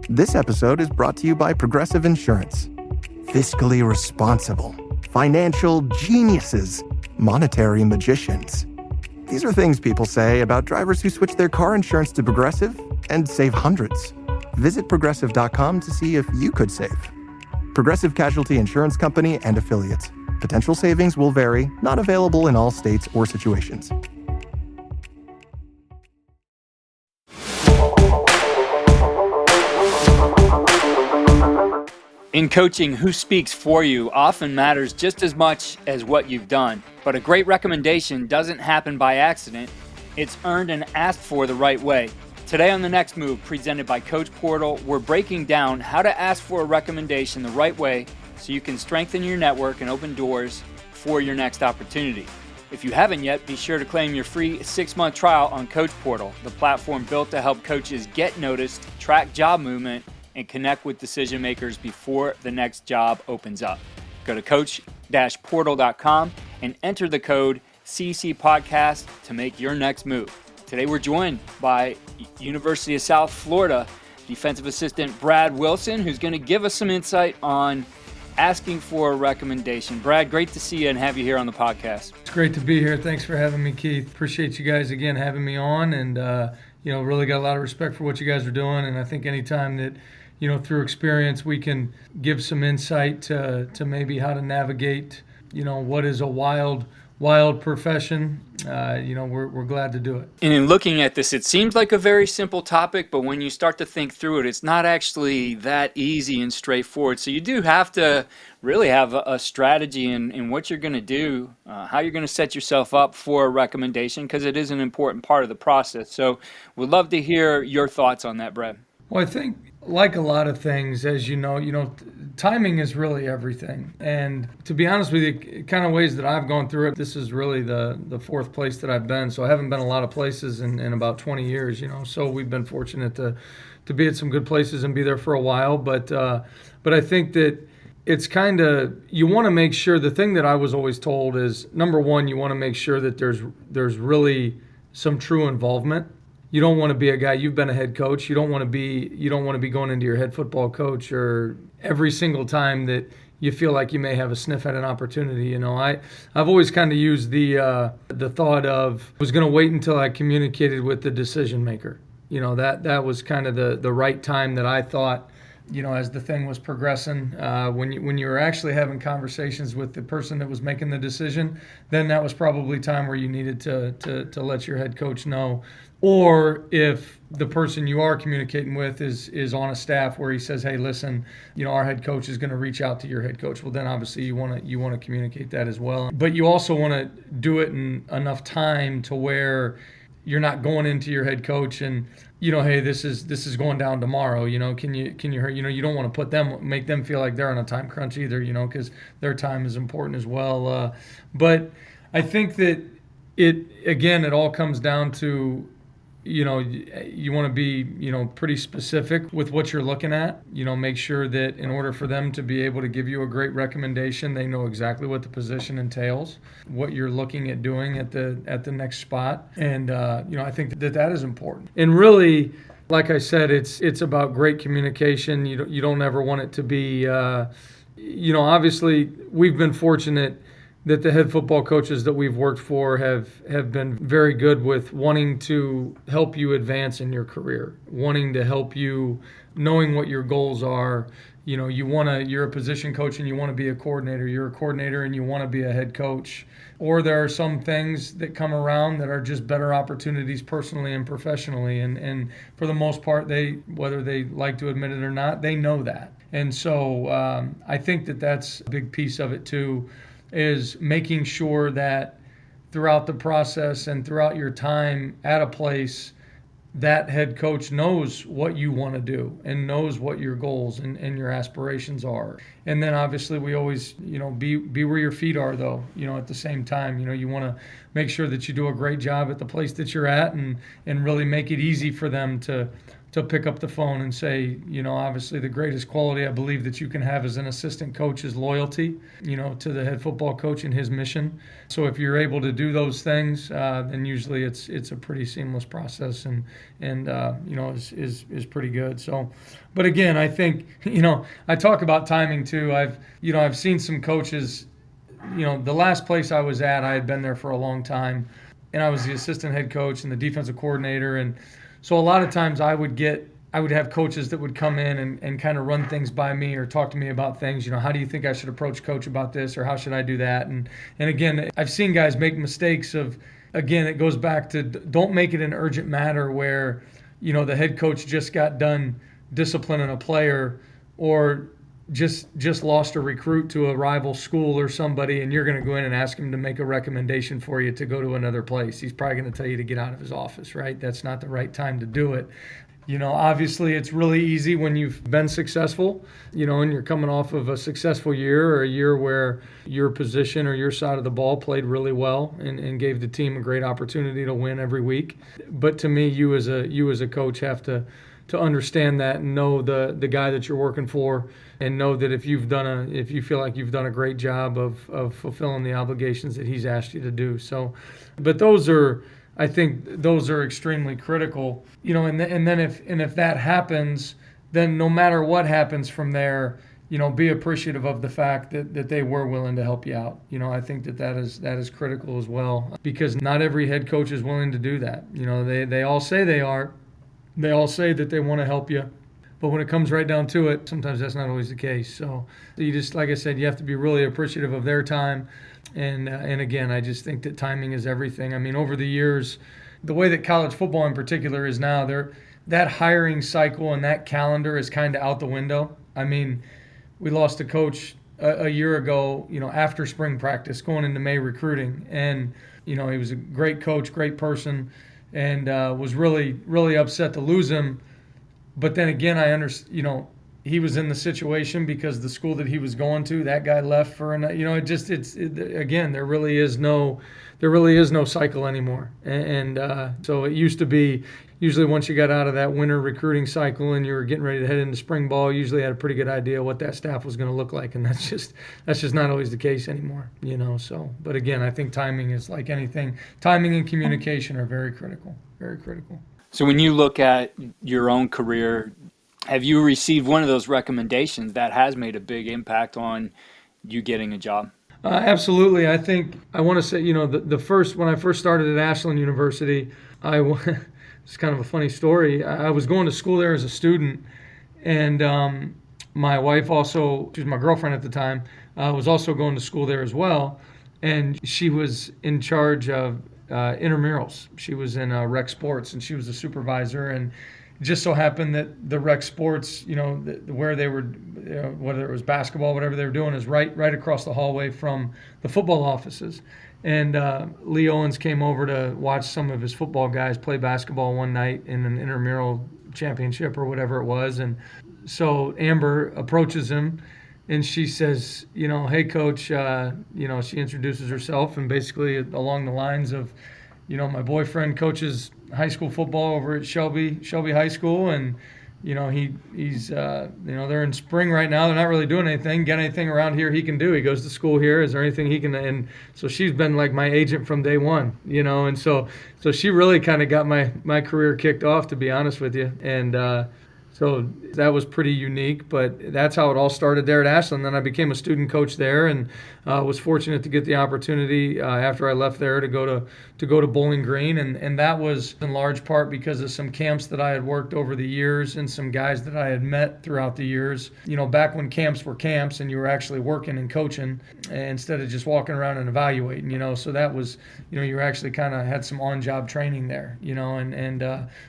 This episode is brought to you by Progressive Insurance. Fiscally responsible, financial geniuses, monetary magicians. These are things people say about drivers who switch their car insurance to Progressive and save hundreds. Visit progressive.com to see if you could save. Progressive Casualty Insurance Company and Affiliates. Potential savings will vary, not available in all states or situations. In coaching, who speaks for you often matters just as much as what you've done. But a great recommendation doesn't happen by accident. It's earned and asked for the right way. Today on The Next Move, presented by Coach Portal, we're breaking down how to ask for a recommendation the right way so you can strengthen your network and open doors for your next opportunity. If you haven't yet, be sure to claim your free 6-month trial on Coach Portal, the platform built to help coaches get noticed, track job movement, and connect with decision makers before the next job opens up. Go to coach-portal.com and enter the code CCPodcast to make your next move. Today we're joined by University of South Florida defensive assistant Brad Wilson, who's going to give us some insight on asking for a recommendation. Brad, great to see you and have you here on the podcast. It's great to be here. Thanks for having me, Keith. Appreciate you guys again having me on, and really got a lot of respect for what you guys are doing. And I think anytime that through experience, we can give some insight to maybe how to navigate, what is a wild profession. We're glad to do it. And in looking at this, it seems like a very simple topic, but when you start to think through it, it's not actually that easy and straightforward. So you do have to really have a strategy in what you're going to do, how you're going to set yourself up for a recommendation, because it is an important part of the process. So we'd love to hear your thoughts on that, Brad. Well, I think like a lot of things, as you know, timing is really everything. And to be honest with you, kind of ways that I've gone through it, this is really the fourth place that I've been. So I haven't been a lot of places in about 20 years, So we've been fortunate to be at some good places and be there for a while. But I think that it's kind of, you want to make sure, the thing that I was always told is, number one, you want to make sure that there's really some true involvement. You don't want to be a guy, you've been a head coach, you don't want to be going into your head football coach or every single time that you feel like you may have a sniff at an opportunity. I've always kind of used the thought of, I was going to wait until I communicated with the decision maker. That was kind of the right time that I thought, as the thing was progressing, when you were actually having conversations with the person that was making the decision, then that was probably time where you needed to let your head coach know. Or if the person you are communicating with is on a staff where he says, hey, listen, our head coach is going to reach out to your head coach. Well, then obviously you want to communicate that as well. But you also want to do it in enough time to where you're not going into your head coach and, hey, this is going down tomorrow. Can you hurt? You don't want to make them feel like they're on a time crunch either. Because their time is important as well. But I think that it all comes down to, you want to be, pretty specific with what you're looking at. Make sure that in order for them to be able to give you a great recommendation, they know exactly what the position entails, what you're looking at doing at the next spot. And, I think that is important. And really, like I said, it's about great communication. You don't ever want it to be, obviously we've been fortunate that the head football coaches that we've worked for have been very good with wanting to help you advance in your career, wanting to help you, knowing what your goals are. You're a position coach and you want to be a coordinator. You're a coordinator and you want to be a head coach. Or there are some things that come around that are just better opportunities personally and professionally. And for the most part, whether they like to admit it or not, they know that. And so I think that's a big piece of it too, is making sure that throughout the process and throughout your time at a place, that head coach knows what you want to do and knows what your goals and your aspirations are. And then obviously we always, be where your feet are though, at the same time. You want to make sure that you do a great job at the place that you're at and really make it easy for them to to pick up the phone and say, obviously the greatest quality I believe that you can have as an assistant coach is loyalty, to the head football coach and his mission. So if you're able to do those things, then usually it's a pretty seamless process and is pretty good. So, but again, I think, I talk about timing too. I've seen some coaches, the last place I was at, I had been there for a long time, and I was the assistant head coach and the defensive coordinator. And so a lot of times I would have coaches that would come in and kind of run things by me or talk to me about things. How do you think I should approach coach about this, or how should I do that? And again, I've seen guys make mistakes of, again, it goes back to don't make it an urgent matter where, the head coach just got done disciplining a player, or just lost a recruit to a rival school or somebody, and you're going to go in and ask him to make a recommendation for you to go to another place. He's probably going to tell you to get out of his office, right? That's not the right time to do it. Obviously it's really easy when you've been successful, and you're coming off of a successful year, or a year where your position or your side of the ball played really well and gave the team a great opportunity to win every week. But to me, you as a coach have to understand that and know the guy that you're working for, and know that if you feel like you've done a great job of fulfilling the obligations that he's asked you to do. So, but I think those are extremely critical, and then if that happens, then no matter what happens from there, be appreciative of the fact that they were willing to help you out. I think that is critical as well, because not every head coach is willing to do that. They all say they are. They all say that they want to help you, but when it comes right down to it, sometimes that's not always the case. So you just, like I said, you have to be really appreciative of their time. And again, I just think that timing is everything. I mean, over the years, the way that college football in particular is now, that hiring cycle and that calendar is kind of out the window. I mean, we lost a coach a year ago, after spring practice, going into May recruiting. And, he was a great coach, great person, and was really, really upset to lose him. But then again, I understand, he was in the situation because the school that he was going to, that guy left for another. Again, there really is no cycle anymore. And so it used to be, usually once you got out of that winter recruiting cycle and you were getting ready to head into spring ball, usually had a pretty good idea what that staff was going to look like, and that's just not always the case anymore. So, but again, I think timing is like anything. Timing and communication are very critical, very critical. So when you look at your own career, have you received one of those recommendations that has made a big impact on you getting a job? Absolutely. I think I want to say, when I first started at Ashland University, it's kind of a funny story. I was going to school there as a student, and my wife also, she was my girlfriend at the time, was also going to school there as well, and she was in charge of intramurals. She was in rec sports, and she was a supervisor, and it just so happened that the rec sports, where they were, whether it was basketball, whatever they were doing, is right across the hallway from the football offices. And Lee Owens came over to watch some of his football guys play basketball one night in an intramural championship or whatever it was. And so Amber approaches him, and she says, hey, coach, she introduces herself, and basically along the lines of, my boyfriend coaches high school football over at Shelby High School, and he's they're in spring right now. They're not really doing anything. Get anything around here he can do? He goes to school here. Is there anything he can? And so she's been like my agent from day one, and so she really kind of got my career kicked off, to be honest with you. And so that was pretty unique, but that's how it all started there at Ashland. Then I became a student coach there, and was fortunate to get the opportunity after I left there to go to Bowling Green, and that was in large part because of some camps that I had worked over the years and some guys that I had met throughout the years. Back when camps were camps and you were actually working and coaching instead of just walking around and evaluating. So that was, you were actually kind of had some on-job training there. And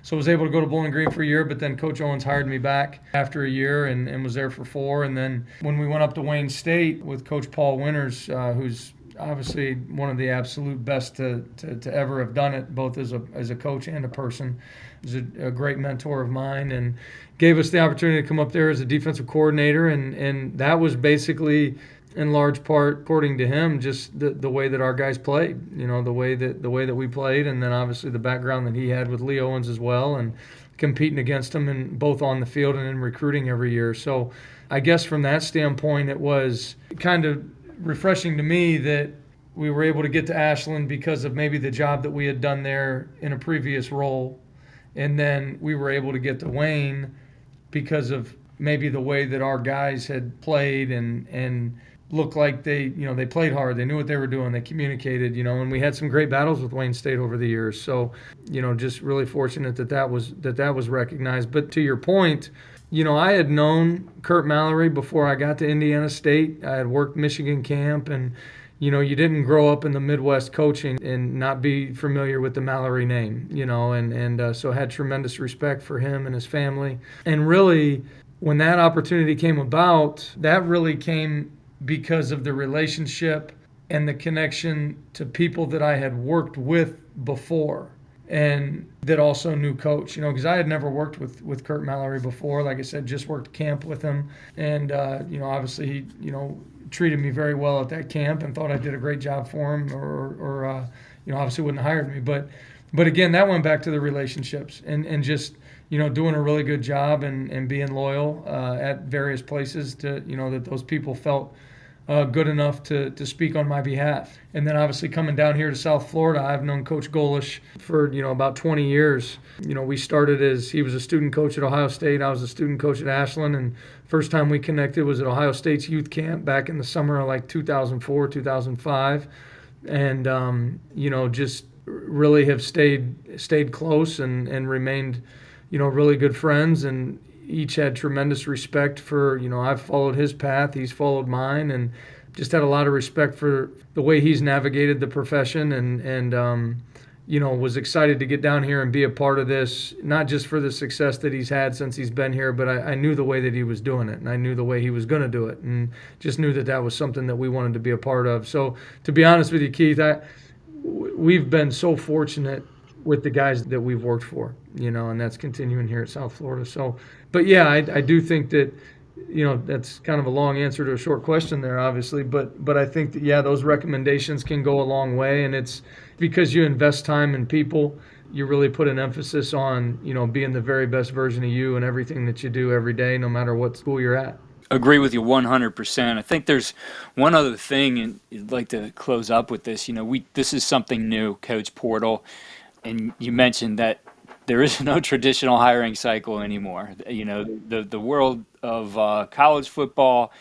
so I was able to go to Bowling Green for a year, but then Coach Owens hired me back after a year and was there for 4. And then when we went up to Wayne State with Coach Paul Winters, who's obviously one of the absolute best to ever have done it, both as a coach and a person. He's a great mentor of mine, and gave us the opportunity to come up there as a defensive coordinator, and that was basically in large part, according to him, just the way that our guys played, the way that we played, and then obviously the background that he had with Lee Owens as well, and competing against them in both on the field and in recruiting every year. So I guess from that standpoint, it was kind of refreshing to me that we were able to get to Ashland because of maybe the job that we had done there in a previous role. And then we were able to get to Wayne because of maybe the way that our guys had played and looked like they played hard. They knew what they were doing. They communicated, and we had some great battles with Wayne State over the years. So, just really fortunate that was recognized. But to your point, I had known Kurt Mallory before I got to Indiana State. I had worked Michigan camp, and you didn't grow up in the Midwest coaching and not be familiar with the Mallory name, so I had tremendous respect for him and his family. And really, when that opportunity came about, that really came because of the relationship and the connection to people that I had worked with before and that also knew Coach, because I had never worked with Kurt Mallory before. Like I said, just worked camp with him. And, obviously he, treated me very well at that camp and thought I did a great job for him or obviously wouldn't have hired me. But again, that went back to the relationships and just, doing a really good job and being loyal at various places to, that those people felt good enough to speak on my behalf. And then obviously coming down here to South Florida, I've known Coach Golish for, about 20 years. We started as he was a student coach at Ohio State. I was a student coach at Ashland. And first time we connected was at Ohio State's youth camp back in the summer of like 2004, 2005. And, just really have stayed close and remained, really good friends, and each had tremendous respect for, I've followed his path, he's followed mine, and just had a lot of respect for the way he's navigated the profession and was excited to get down here and be a part of this, not just for the success that he's had since he's been here, but I knew the way that he was doing it, and I knew the way he was going to do it, and just knew that was something that we wanted to be a part of. So to be honest with you, Keith, we've been so fortunate with the guys that we've worked for, and that's continuing here at South Florida. So, but yeah, I do think that, that's kind of a long answer to a short question there, obviously, but I think that, yeah, those recommendations can go a long way, and it's because you invest time in people, you really put an emphasis on, being the very best version of you and everything that you do every day, no matter what school you're at. Agree with you 100%. I think there's one other thing, and I'd like to close up with this. This is something new, Coach Portal, and you mentioned that there is no traditional hiring cycle anymore. The world of college football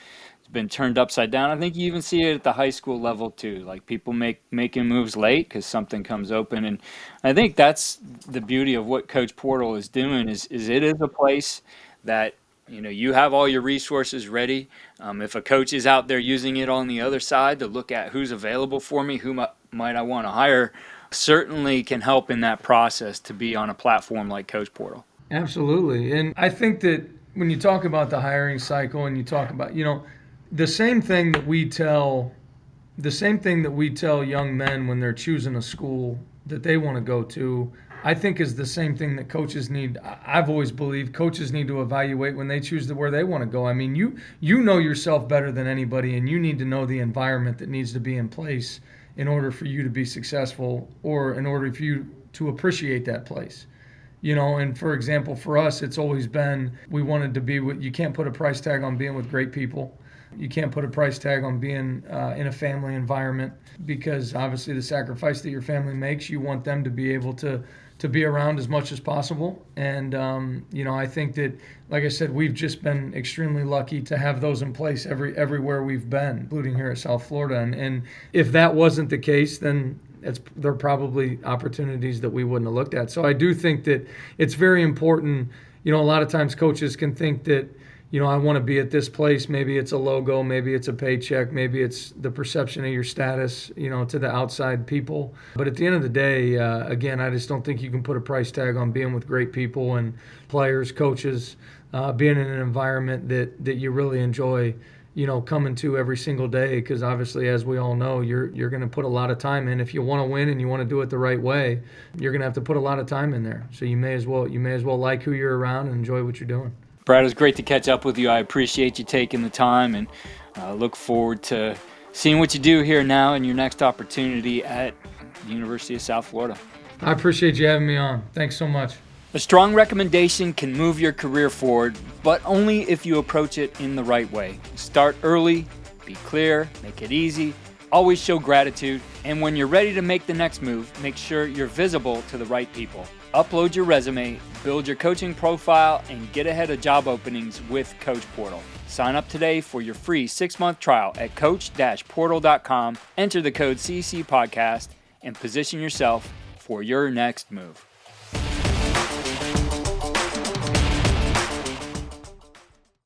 has been turned upside down. I think you even see it at the high school level too. Like people making moves late because something comes open, and I think that's the beauty of what Coach Portal is doing. Is it is a place that you have all your resources ready. If a coach is out there using it on the other side to look at who's available for me, who might I want to hire, certainly can help in that process to be on a platform like Coach Portal. Absolutely. And I think that when you talk about the hiring cycle and you talk about, the same thing that we tell young men when they're choosing a school that they want to go to, I think is the same thing that coaches need. I've always believed coaches need to evaluate when they choose where they want to go. I mean, you know yourself better than anybody, and you need to know the environment that needs to be in place in order for you to be successful or in order for you to appreciate that place. And for example, for us, it's always been, we wanted to be you can't put a price tag on being with great people. You can't put a price tag on being in a family environment, because obviously the sacrifice that your family makes, you want them to be able to be around as much as possible. And, I think that, like I said, we've just been extremely lucky to have those in place everywhere we've been, including here at South Florida. And if that wasn't the case, then there are probably opportunities that we wouldn't have looked at. So I do think that it's very important. A lot of times coaches can think that, I want to be at this place. Maybe it's a logo, maybe it's a paycheck, maybe it's the perception of your status, to the outside people. But at the end of the day, again, I just don't think you can put a price tag on being with great people and players, coaches, being in an environment that you really enjoy, coming to every single day. Because obviously, as we all know, you're going to put a lot of time in. If you want to win and you want to do it the right way, you're going to have to put a lot of time in there. So you may as well like who you're around and enjoy what you're doing. Brad, it was great to catch up with you. I appreciate you taking the time, and look forward to seeing what you do here now and your next opportunity at the University of South Florida. I appreciate you having me on. Thanks so much. A strong recommendation can move your career forward, but only if you approach it in the right way. Start early, be clear, make it easy, always show gratitude, and when you're ready to make the next move, make sure you're visible to the right people. Upload your resume, build your coaching profile, and get ahead of job openings with Coach Portal. Sign up today for your free 6-month trial at coach-portal.com, enter the code CC Podcast, and position yourself for your next move.